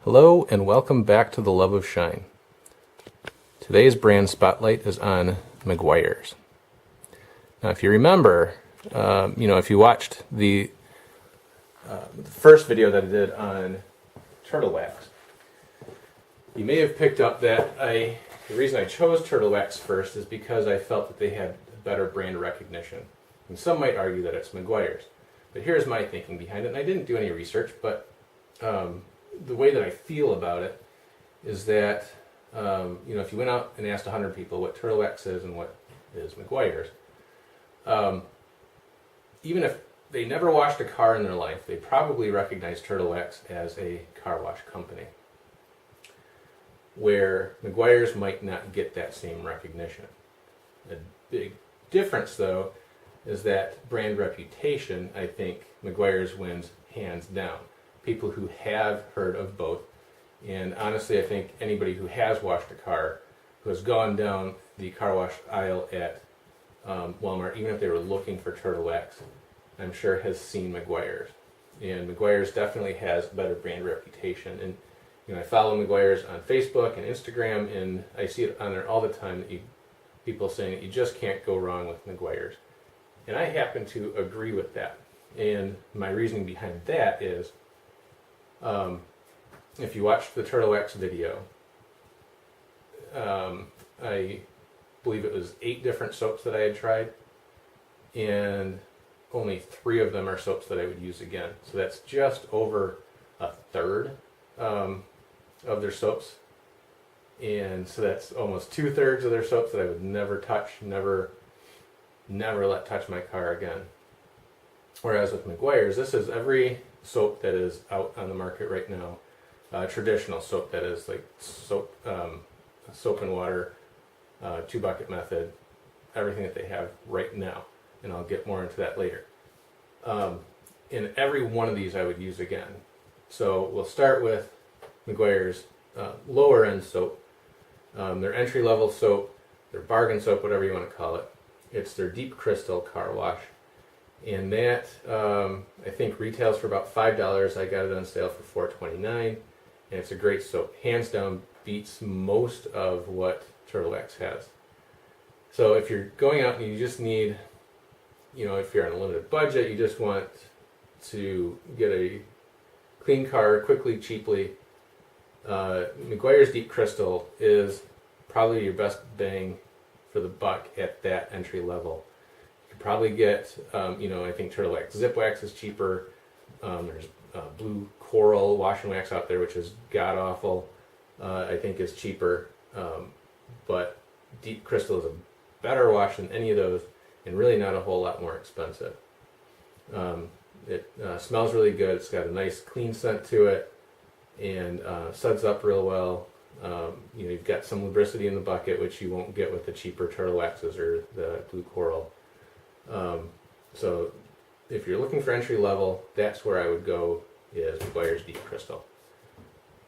Hello and welcome back to the Love of Shine. Today's brand spotlight is on Meguiar's. Now if you remember, if you watched the first video that I did on turtle wax, you may have picked up that the reason I chose turtle wax first is because I felt that they had better brand recognition. And some might argue that it's Meguiar's. But here's my thinking behind it, and I didn't do any research, but the way that I feel about it is that, if you went out and asked 100 people what turtle wax is and what is Meguiar's, even if they never washed a car in their life, they probably recognize turtle wax as a car wash company, where Meguiar's might not get that same recognition. A big difference, though, is that brand reputation. I think Meguiar's wins hands down. People who have heard of both, and honestly I think anybody who has washed a car, who has gone down the car wash aisle at Walmart, even if they were looking for turtle wax, I'm sure has seen Meguiar's. And Meguiar's definitely has a better brand reputation. And I follow Meguiar's on Facebook and Instagram, and I see it on there all the time that people saying that you just can't go wrong with Meguiar's. And I happen to agree with that. And my reasoning behind that is, if you watch the turtle wax video, I believe it was 8 different soaps that I had tried, and only 3 of them are soaps that I would use again. So that's just over a third of their soaps, and so that's almost 2/3 of their soaps that I would never touch, never let touch my car again. Whereas with Meguiar's, this is every soap that is out on the market right now, traditional soap that is like soap and water, 2-bucket method, everything that they have right now, and I'll get more into that later. In every one of these I would use again. So we'll start with Meguiar's lower end soap, their entry level soap, their bargain soap, whatever you want to call it. It's their deep crystal car wash. And that, I think, retails for about $5. I got it on sale for $4.29, and it's a great soap. Hands down, beats most of what turtle wax has. So if you're going out and you just need, if you're on a limited budget, you just want to get a clean car quickly, cheaply, Meguiar's Deep Crystal is probably your best bang for the buck at that entry level. Probably get, I think turtle wax zip wax is cheaper. There's blue coral wash and wax out there, which is god awful. I think is cheaper, but Deep Crystal is a better wash than any of those, and really not a whole lot more expensive. It smells really good. It's got a nice clean scent to it, and suds up real well. You've got some lubricity in the bucket, which you won't get with the cheaper turtle waxes or the blue coral. So if you're looking for entry level, that's where I would go, is Meguiar's Deep Crystal.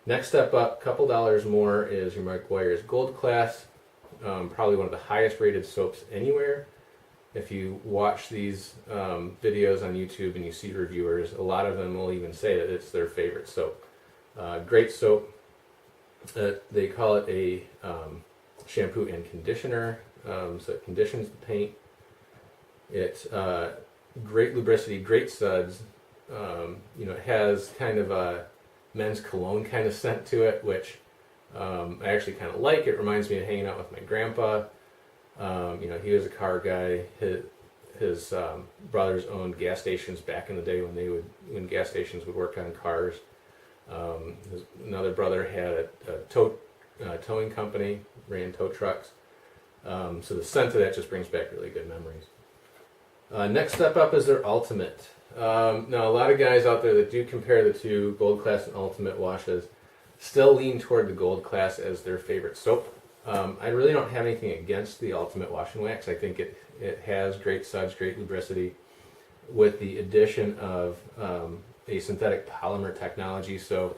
Next step up, couple dollars more, is your Meguiar's Gold Class, probably one of the highest rated soaps anywhere. If you watch these videos on YouTube and you see reviewers, a lot of them will even say that it's their favorite soap. Great soap. They call it a shampoo and conditioner, so it conditions the paint. It's great lubricity, great suds. It has kind of a men's cologne kind of scent to it, which I actually kind of like. It reminds me of hanging out with my grandpa. He was a car guy. His brothers owned gas stations back in the day when gas stations would work on cars. Another brother had a towing company, ran tow trucks. So the scent of that just brings back really good memories. Next step up is their Ultimate. Now a lot of guys out there that do compare the two, Gold Class and Ultimate washes, still lean toward the Gold Class as their favorite soap. I really don't have anything against the Ultimate Wash and Wax. I think it has great suds, great lubricity, with the addition of a synthetic polymer technology. So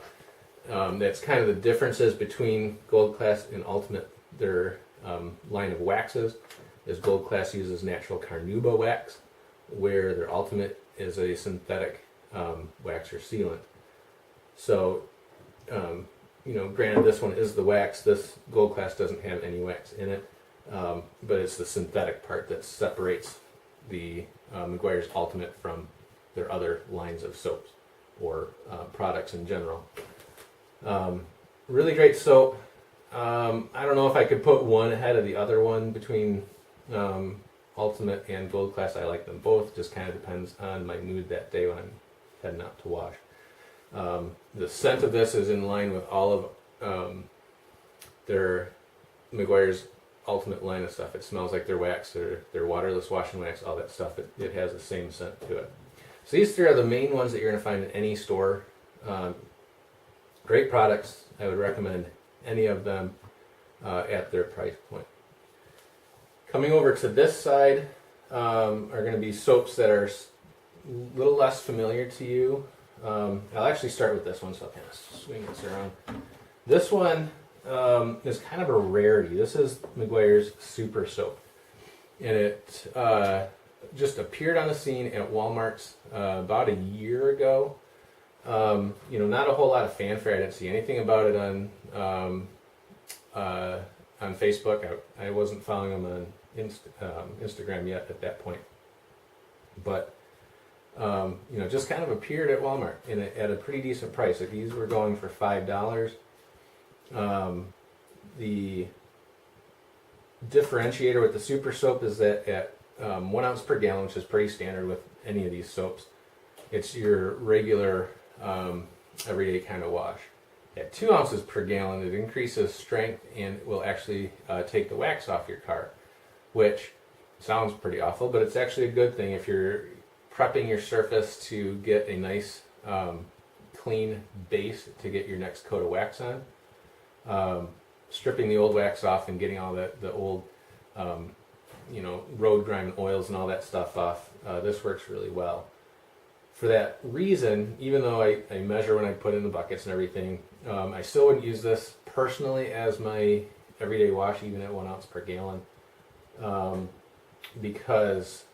that's kind of the differences between Gold Class and Ultimate. Their line of waxes is Gold Class uses natural carnauba wax, where their Ultimate is a synthetic wax or sealant. So Granted, this one is the wax. This Gold Class doesn't have any wax in it, but it's the synthetic part that separates the Meguiar's Ultimate from their other lines of soaps or products in general. Really great soap. I don't know if I could put one ahead of the other one between Ultimate and Gold Class. I like them both. Just kind of depends on my mood that day when I'm heading out to wash. The scent of this is in line with all of their Meguiar's Ultimate line of stuff. It smells like their wax, their waterless washing wax, all that stuff. It has the same scent to it. So these three are the main ones that you're going to find in any store. Great products. I would recommend any of them at their price point. Coming over to this side are going to be soaps that are a little less familiar to you. I'll actually start with this one, so I'll kind of swing this around. This one is kind of a rarity. This is Meguiar's Super Soap. And it just appeared on the scene at Walmart's about a year ago. Not a whole lot of fanfare. I didn't see anything about it on Facebook. I wasn't following them on Instagram yet at that point. But just kind of appeared at Walmart at a pretty decent price. Like these were going for $5. The differentiator with the Super Soap is that at 1 ounce per gallon, which is pretty standard with any of these soaps, it's your regular everyday kind of wash. At 2 ounces per gallon, it increases strength and will actually take the wax off your car, which sounds pretty awful, but it's actually a good thing if you're prepping your surface to get a nice clean base to get your next coat of wax on. Stripping the old wax off and getting all the old road grime and oils and all that stuff off, this works really well. For that reason, even though I measure when I put in the buckets and everything, I still wouldn't use this personally as my everyday wash, even at 1 ounce per gallon, because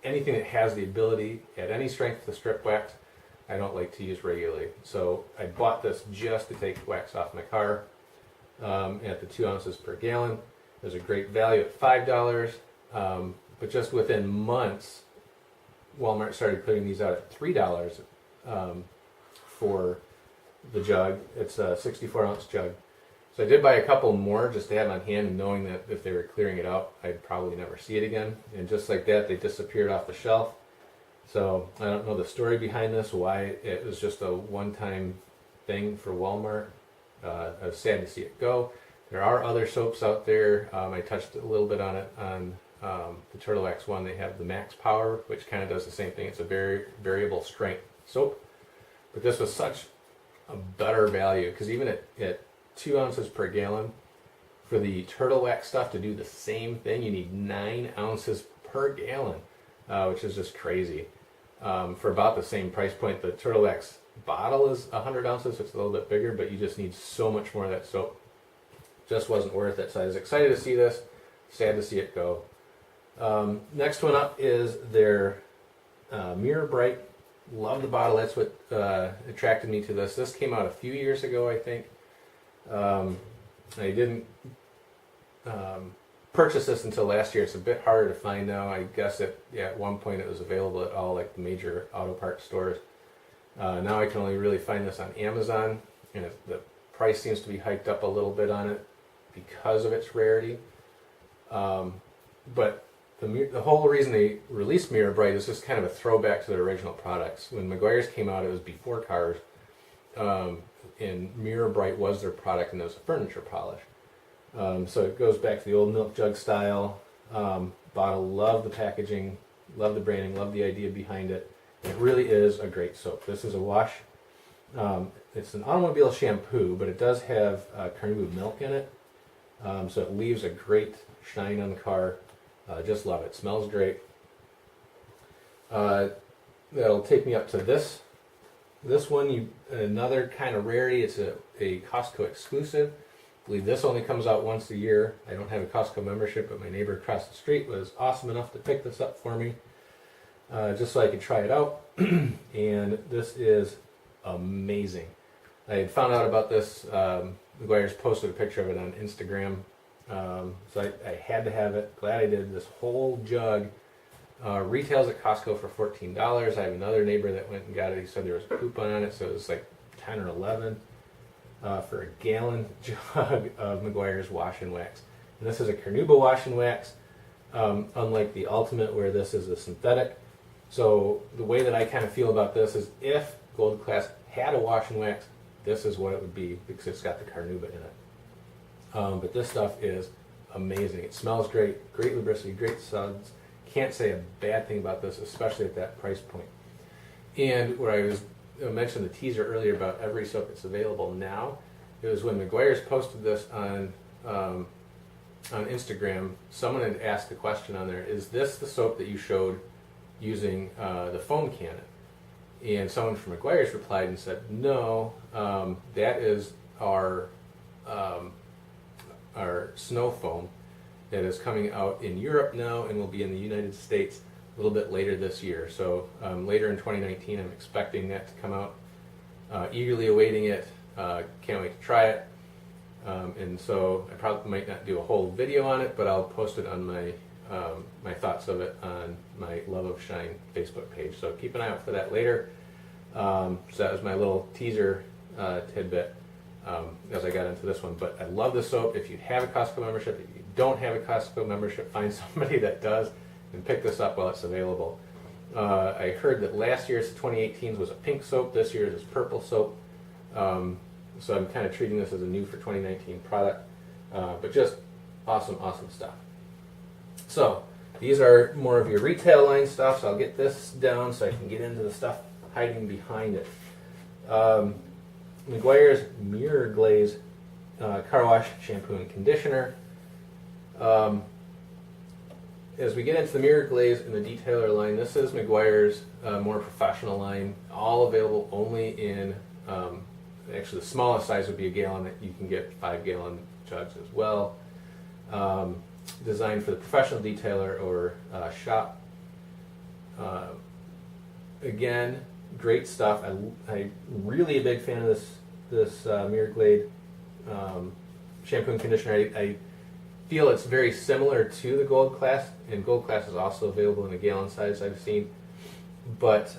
anything that has the ability at any strength to strip wax, I don't like to use regularly. So I bought this just to take wax off my car at the 2 ounces per gallon. There's a great value at $5, but just within months, Walmart started putting these out at $3 for the jug. It's a 64-ounce jug. So I did buy a couple more just to have on hand, and knowing that if they were clearing it out, I'd probably never see it again. And just like that, they disappeared off the shelf. So I don't know the story behind this, why it was just a one-time thing for Walmart. I was sad to see it go. There are other soaps out there. I touched a little bit on it on the Turtle Wax one. They have the Max Power, which kind of does the same thing. It's a very variable strength soap. But this was such a better value, because even at 2 ounces per gallon, for the Turtle Wax stuff to do the same thing, you need 9 ounces per gallon, which is just crazy. For about the same price point, the Turtle Wax bottle is 100 ounces, so it's a little bit bigger, but you just need so much more of that soap. Just wasn't worth it. So I was excited to see this, sad to see it go. Next one up is their Mirror Bright. Love the bottle. That's what attracted me to this. This came out a few years ago, I think. I didn't purchase this until last year. It's a bit harder to find now. I guess at one point it was available at all like the major auto parts stores. Now I can only really find this on Amazon, and the price seems to be hiked up a little bit on it because of its rarity. But the whole reason they released Mirror Bright is just kind of a throwback to their original products. When Meguiar's came out, it was before cars, and Mirror Bright was their product, and it was a furniture polish. So it goes back to the old milk jug style bottle. Love the packaging, love the branding, love the idea behind it. And it really is a great soap. This is a wash. It's an automobile shampoo, but it does have Caribou milk in it. So it leaves a great shine on the car. Just love it. Smells great. That'll take me up to this. This one, another kind of rarity. It's a Costco exclusive. I believe this only comes out once a year. I don't have a Costco membership, but my neighbor across the street was awesome enough to pick this up for me, just so I could try it out. And this is amazing. I had found out about this. Meguiar's posted a picture of it on Instagram, so I had to have it. Glad I did. This whole jug retails at Costco for $14. I have another neighbor that went and got it. He said there was a coupon on it, so it was like 10 or 11 for a gallon jug of Meguiar's wash and wax. And this is a Carnauba wash and wax, unlike the Ultimate where this is a synthetic. So the way that I kind of feel about this is if Gold Class had a wash and wax, this is what it would be because it's got the Carnauba in it. But this stuff is amazing. It smells great, great lubricity, great suds. Can't say a bad thing about this, especially at that price point. And where I mentioned the teaser earlier about every soap that's available now, it was when Meguiar's posted this on Instagram, someone had asked the question on there, is this the soap that you showed using the foam cannon? And someone from Meguiar's replied and said, no, that is our snow foam that is coming out in Europe now and will be in the United States a little bit later this year. So later in 2019, I'm expecting that to come out. Eagerly awaiting it. Can't wait to try it. And so I probably might not do a whole video on it, but I'll post it on my my thoughts of it on my Love of Shine Facebook page. So keep an eye out for that later. So that was my little teaser tidbit as I got into this one. But I love the soap. If you have a Costco membership, if you don't have a Costco membership, find somebody that does and pick this up while it's available. I heard that last year's 2018 was a pink soap. This year's is purple soap. So I'm kind of treating this as a new for 2019 product. But just awesome, awesome stuff. So these are more of your retail line stuff. So I'll get this down so I can get into the stuff hiding behind it. Meguiar's Mirror Glaze Car Wash Shampoo and Conditioner. As we get into the Mirror Glaze in the detailer line, this is Meguiar's more professional line, all available only in, actually the smallest size would be a gallon. You can get 5-gallon jugs as well. Designed for the professional detailer or shop. Again, great stuff. I'm really a big fan of this Mirror Glade shampoo and conditioner. I feel it's very similar to the Gold Class, and Gold Class is also available in a gallon size I've seen. But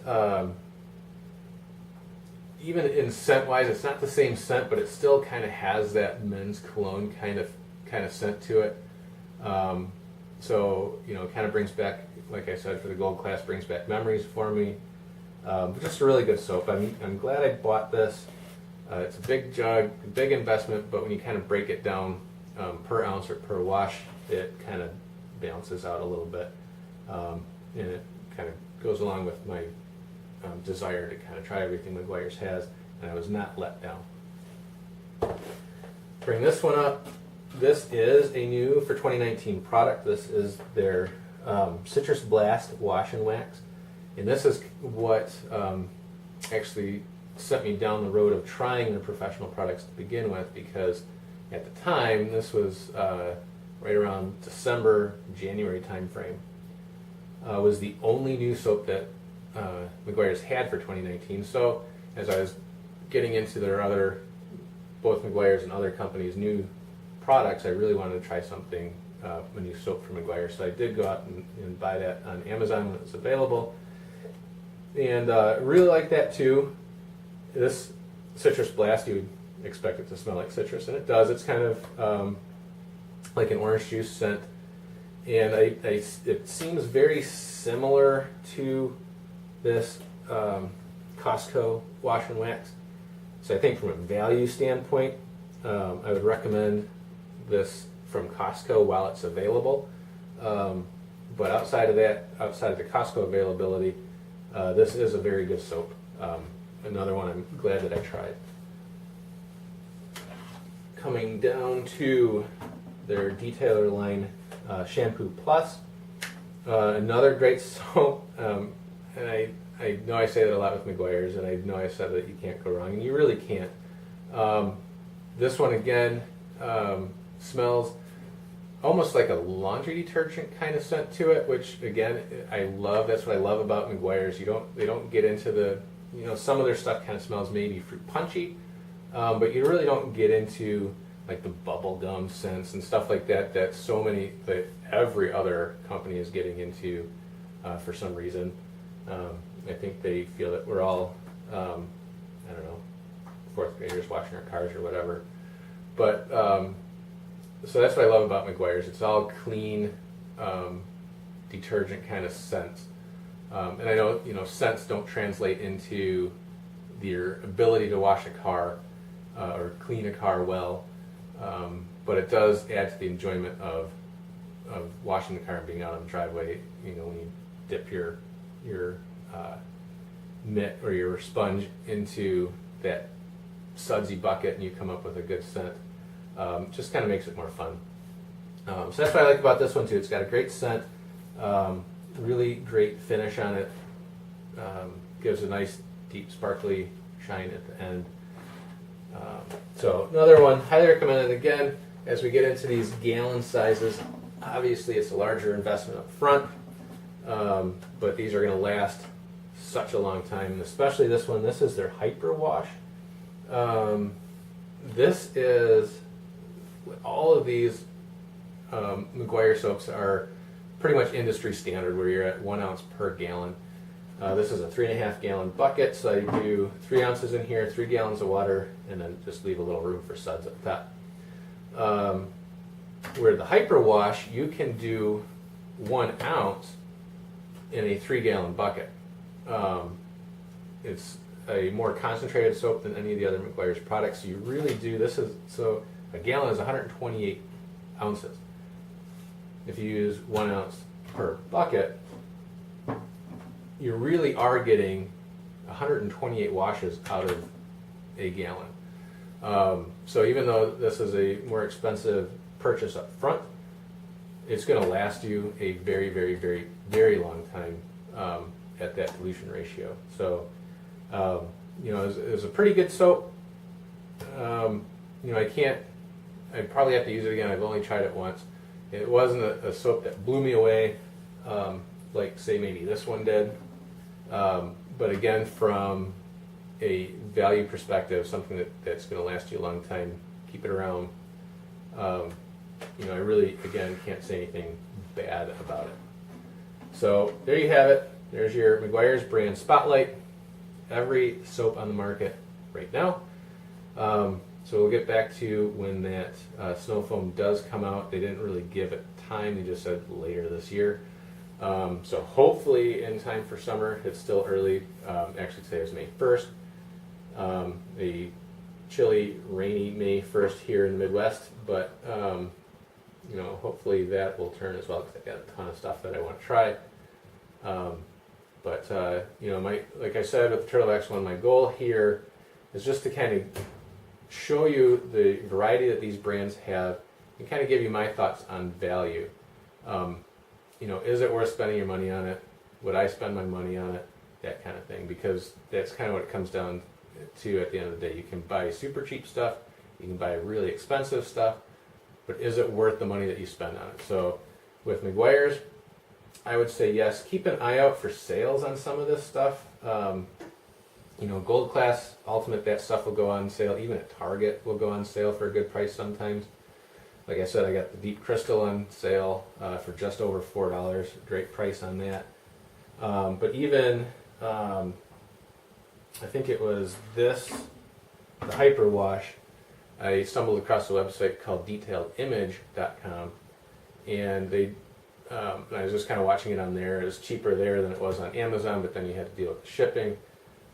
even in scent-wise, it's not the same scent, but it still kind of has that men's cologne kind of scent to it. So it kind of brings back, like I said, for the Gold Class, brings back memories for me. Just a really good soap. I'm glad I bought this. It's a big jug, a big investment, but when you kind of break it down per ounce or per wash, it kind of balances out a little bit, and it kind of goes along with my desire to kind of try everything Meguiar's has, and I was not let down. Bring this one up. This is a new for 2019 product. This is their Citrus Blast Wash and Wax. And this is what actually sent me down the road of trying their professional products to begin with, because at the time, this was right around December, January time frame, was the only new soap that Meguiar's had for 2019. So as I was getting into their other, both Meguiar's and other companies' new products, I really wanted to try something, a new soap from Meguiar. So I did go out and buy that on Amazon when it was available. And really like that too. This Citrus Blast, you would expect it to smell like citrus, and it does. It's kind of like an orange juice scent. And it seems very similar to this Costco Wash and Wax. So I think from a value standpoint, I would recommend this from Costco while it's available. But outside of that, outside of the Costco availability, this is a very good soap. Another one I'm glad that I tried. Coming down to their detailer line, Shampoo Plus. Another great soap. And I know I say that a lot with Meguiar's, and I know I said that you can't go wrong, and you really can't. This one again smells almost like a laundry detergent kind of scent to it, which again I love. That's what I love about Meguiar's. They don't get into the, some of their stuff kind of smells maybe fruit punchy, but you really don't get into like the bubble gum scents and stuff like that that every other company is getting into for some reason. I think they feel that we're all, I don't know, fourth graders washing our cars or whatever. But so that's what I love about Meguiar's. It's all clean, detergent kind of scents. And I know, scents don't translate into your ability to wash a car or clean a car well, but it does add to the enjoyment of washing the car and being out on the driveway. When you dip your mitt or your sponge into that sudsy bucket and you come up with a good scent, just kind of makes it more fun. So that's what I like about this one too. It's got a great scent, really great finish on it, gives a nice deep sparkly shine at the end. So another one, highly recommended. Again, as we get into these gallon sizes, obviously it's a larger investment up front, but these are going to last such a long time, and especially this one. This is their Hyper Wash. This is, all of these Meguiar soaps are pretty much industry standard, where you're at 1 ounce per gallon. This is a 3.5 gallon bucket, so I do 3 ounces in here, 3 gallons of water, and then just leave a little room for suds at the top. Where the Hyper Wash, you can do 1 ounce in a 3 gallon bucket. It's a more concentrated soap than any of the other Meguiar's products. So you really do, so a gallon is 128 ounces. If you use 1 ounce per bucket, you really are getting 128 washes out of a gallon. So even though this is a more expensive purchase up front, it's going to last you a very, very, very, very long time at that dilution ratio. So, it was a pretty good soap. I probably have to use it again. I've only tried it once. It wasn't a soap that blew me away, like say maybe this one did. But again, from a value perspective, something that's going to last you a long time, keep it around. I really, again, can't say anything bad about it. So there you have it. There's your Meguiar's brand spotlight. Every soap on the market right now. So we'll get back to when that snow foam does come out. They didn't really give it time. They just said later this year. So hopefully in time for summer. It's still early. Actually today is May 1st. A chilly, rainy May 1st here in the Midwest. But hopefully that will turn as well, because I've got a ton of stuff that I want to try. Like I said with the Turtle X one, my goal here is just to kind of show you the variety that these brands have and kind of give you my thoughts on value. Is it worth spending your money on it? Would I spend my money on it? That kind of thing, because that's kind of what it comes down to at the end of the day. You can buy super cheap stuff, you can buy really expensive stuff, but is it worth the money that you spend on it? So with Meguiar's, I would say yes. Keep an eye out for sales on some of this stuff. Gold Class, Ultimate, that stuff will go on sale. Even at Target will go on sale for a good price sometimes. Like I said, I got the Deep Crystal on sale for just over $4. Great price on that. But even, I think it was the Hyper Wash, I stumbled across a website called detailedimage.com, and I was just kind of watching it on there. It was cheaper there than it was on Amazon, but then you had to deal with the shipping.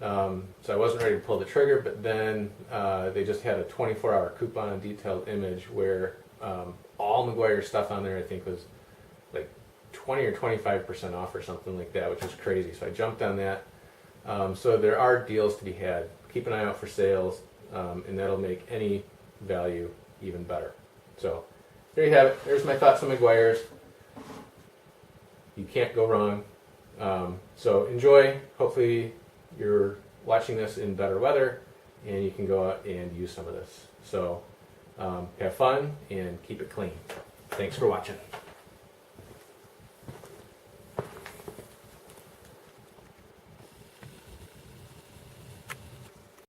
So I wasn't ready to pull the trigger, but then they just had a 24-hour coupon on Detailed Image where all Meguiar stuff on there I think was like 20 or 25% off or something like that, which was crazy. So I jumped on that. So there are deals to be had. Keep an eye out for sales, and that'll make any value even better. So there you have it. There's my thoughts on Meguiar's. You can't go wrong. So enjoy. Hopefully you're watching this in better weather and you can go out and use some of this. So have fun and keep it clean. Thanks for watching.